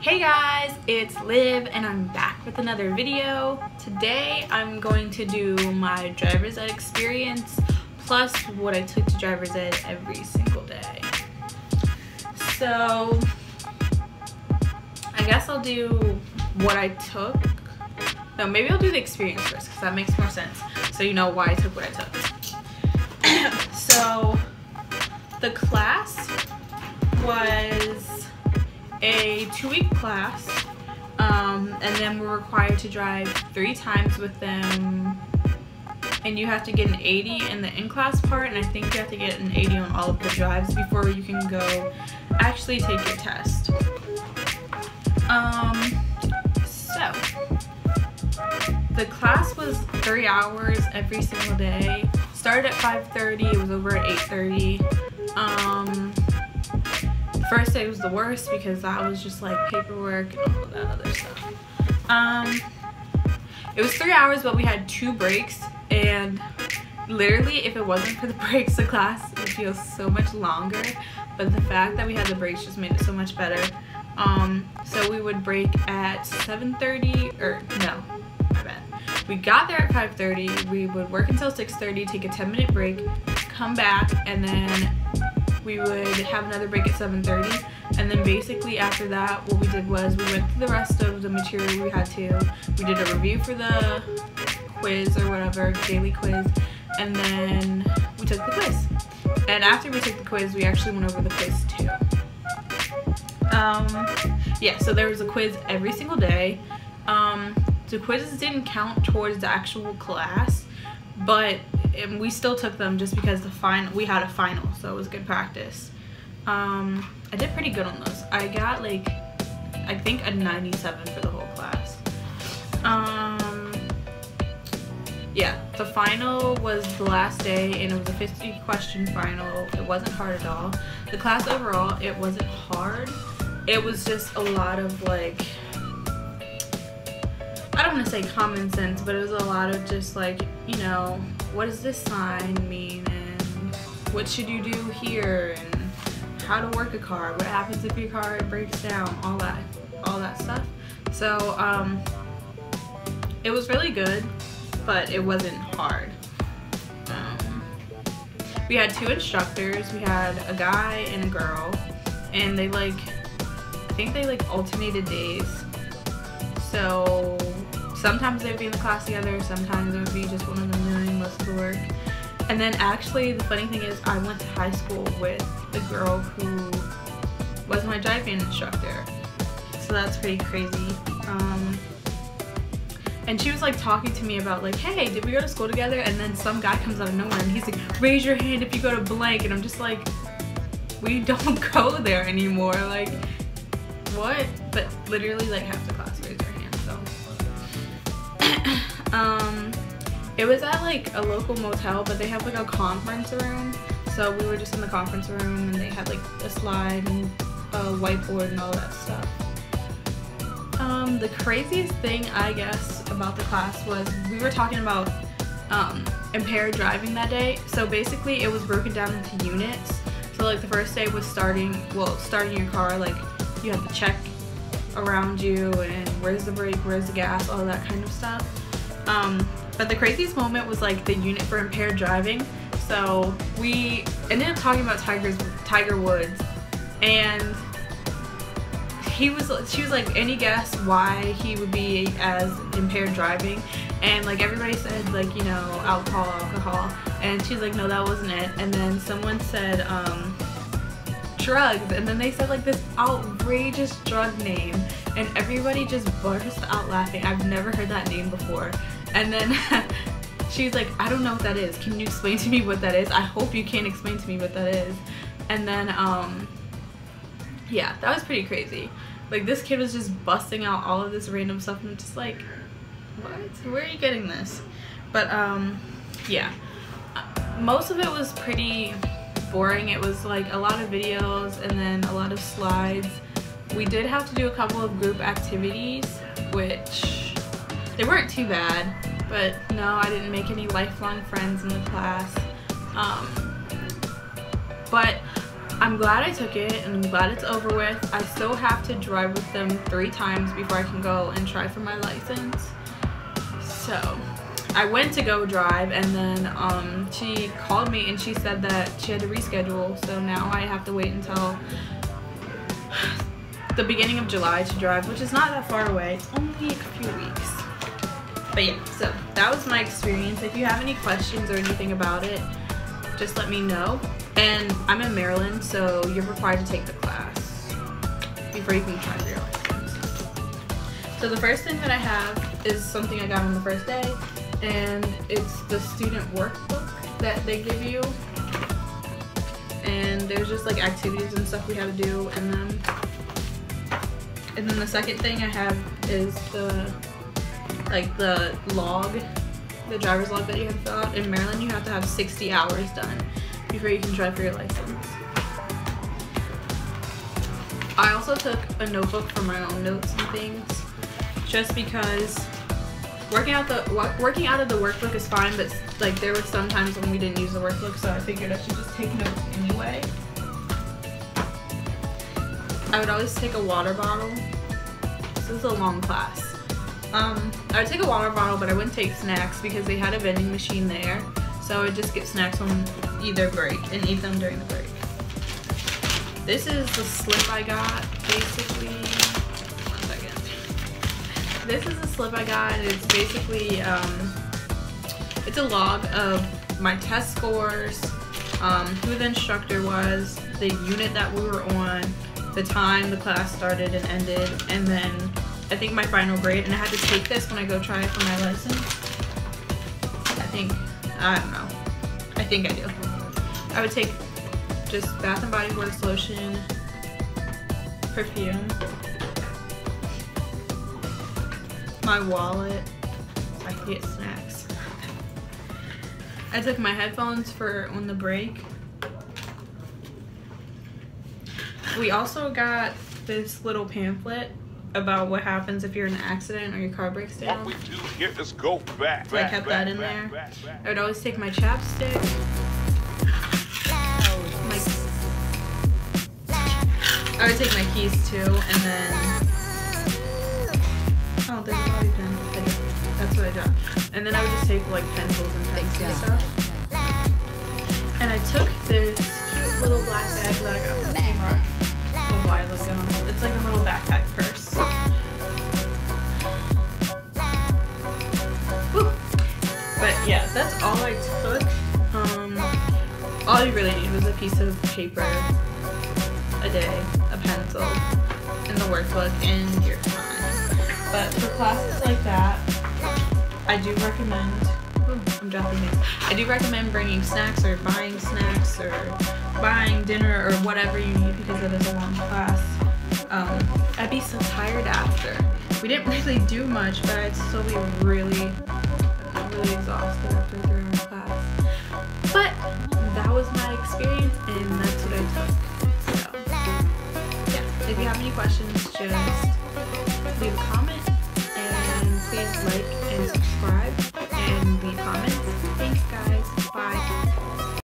Hey guys, it's Liv and I'm back with another video. Today I'm going to do my driver's ed experience plus what I took to driver's ed every single day. So I guess I'll do what I took. No, maybe I'll do the experience first because that makes more sense, so you know why I took what I took. So the class was a 2-week class, and then we're required to drive 3 times with them, and you have to get an 80 in the in-class part, and I think you have to get an 80 on all of the drives before you can go actually take your test. So the class was 3 hours every single day. Started at 5:30, it was over at 8:30. First day was the worst because that was just like paperwork and all of that other stuff. It was 3 hours, but we had 2 breaks, and literally if it wasn't for the breaks, the class would feel so much longer, but the fact that we had the breaks just made it so much better. So we would break at 7:30, or no, my bad. We got there at 5:30, we would work until 6:30, take a 10-minute break, come back, and then we would have another break at 7:30, and then basically after that what we did was we went through the rest of the material we had to. We did a review for the quiz or whatever, daily quiz, and then we took the quiz. And after we took the quiz, we actually went over the quiz too. Yeah, so there was a quiz every single day. The quizzes didn't count towards the actual class, but we still took them just because we had a final, so it was good practice. I did pretty good on those. I got like, I think a 97 for the whole class. Yeah, the final was the last day, and it was a 50-question final. It wasn't hard at all. The class overall, it wasn't hard. It was just a lot of like, I don't want to say common sense, but it was a lot of just like, you know, what does this sign mean, and what should you do here, and how to work a car, what happens if your car breaks down, all that stuff. So it was really good, but it wasn't hard. We had 2 instructors. We had a guy and a girl, and they like, I think they like alternated days. So sometimes they'd be in the class together, sometimes it would be just one of them doing most of the work. And then actually the funny thing is I went to high school with the girl who was my driving instructor. So that's pretty crazy. And she was like talking to me about like, hey, did we go to school together? And then some guy comes out of nowhere and he's like, raise your hand if you go to blank. And I'm just like, we don't go there anymore. Like, what? But literally like half the class raised their hand, so. It was at like a local motel, but they have like a conference room. So we were just in the conference room, and they had like a slide and a whiteboard and all that stuff. The craziest thing, I guess, about the class was we were talking about impaired driving that day. So basically it was broken down into units. So like the first day was starting your car, like you have to check around you and where's the brake, where's the gas, all that kind of stuff. But the craziest moment was like the unit for impaired driving. So we ended up talking about Tiger Woods, and she was like, any guess why he would be as impaired driving? And like everybody said like, you know, alcohol, and she's like, no, that wasn't it. And then someone said drugs, and then they said like this outrageous drug name, and everybody just burst out laughing. I've never heard that name before. And then she's like, I don't know what that is, can you explain to me what that is? I hope you can explain to me what that is. And then yeah, that was pretty crazy. Like this kid was just busting out all of this random stuff, and I'm just like, what? Where are you getting this? But yeah, most of it was pretty boring. It was like a lot of videos and then a lot of slides. We did have to do a couple of group activities, which they weren't too bad, but no, I didn't make any lifelong friends in the class. But I'm glad I took it, and I'm glad it's over with. I still have to drive with them 3 times before I can go and try for my license. So I went to go drive, and then she called me and she said that she had to reschedule, so now I have to wait until the beginning of July to drive, which is not that far away. It's only a few weeks. But yeah, so that was my experience. If you have any questions or anything about it, just let me know. And I'm in Maryland, so you're required to take the class before you can try for your license. So the first thing that I have is something I got on the first day, and it's the student workbook that they give you. And there's just like activities and stuff we have to do in them. And then the second thing I have is the log, the driver's log that you have to fill out. In Maryland, you have to have 60 hours done before you can try for your license. I also took a notebook for my own notes and things, just because working out of the workbook is fine, but like there were some times when we didn't use the workbook, so I figured I should just take notes anyway. I would always take a water bottle. This is a long class. I would take a water bottle, but I wouldn't take snacks because they had a vending machine there. So I would just get snacks on either break and eat them during the break. This is the slip I got, basically. 1 second. This is the slip I got, and it's basically, it's a log of my test scores, who the instructor was, the unit that we were on, the time the class started and ended, and then I think my final grade. And I had to take this when I go try for my license. I don't know. I think I do. I would take just Bath and Body Works lotion, perfume, my wallet, so I could get snacks. I took my headphones for on the break. We also got this little pamphlet about what happens if you're in an accident or your car breaks down. What we do here is go back. So I kept that in there. I would always take my chapstick. I would take my keys too, and then oh, there's a bobby pin. That's what I dropped. And then I would just take like pencils and pens and stuff. And I took this cute little black bag that I got from Kmart a while ago. It's like a little backpack purse. Woo. But yeah, that's all I took. All you really need was a piece of paper, a day, a pencil, and the workbook, and your time. But for classes like that, I do recommend, I'm dropping things. I do recommend bringing snacks or buying dinner or whatever you need, because it is a long class. I'd be so tired after. We didn't really do much, but I'd still be really exhausted after a 3-hour class. But that was my experience, and that's what I took. So yeah, if you have any questions, just leave a comment, and please like and subscribe and leave comments. Thanks guys, bye.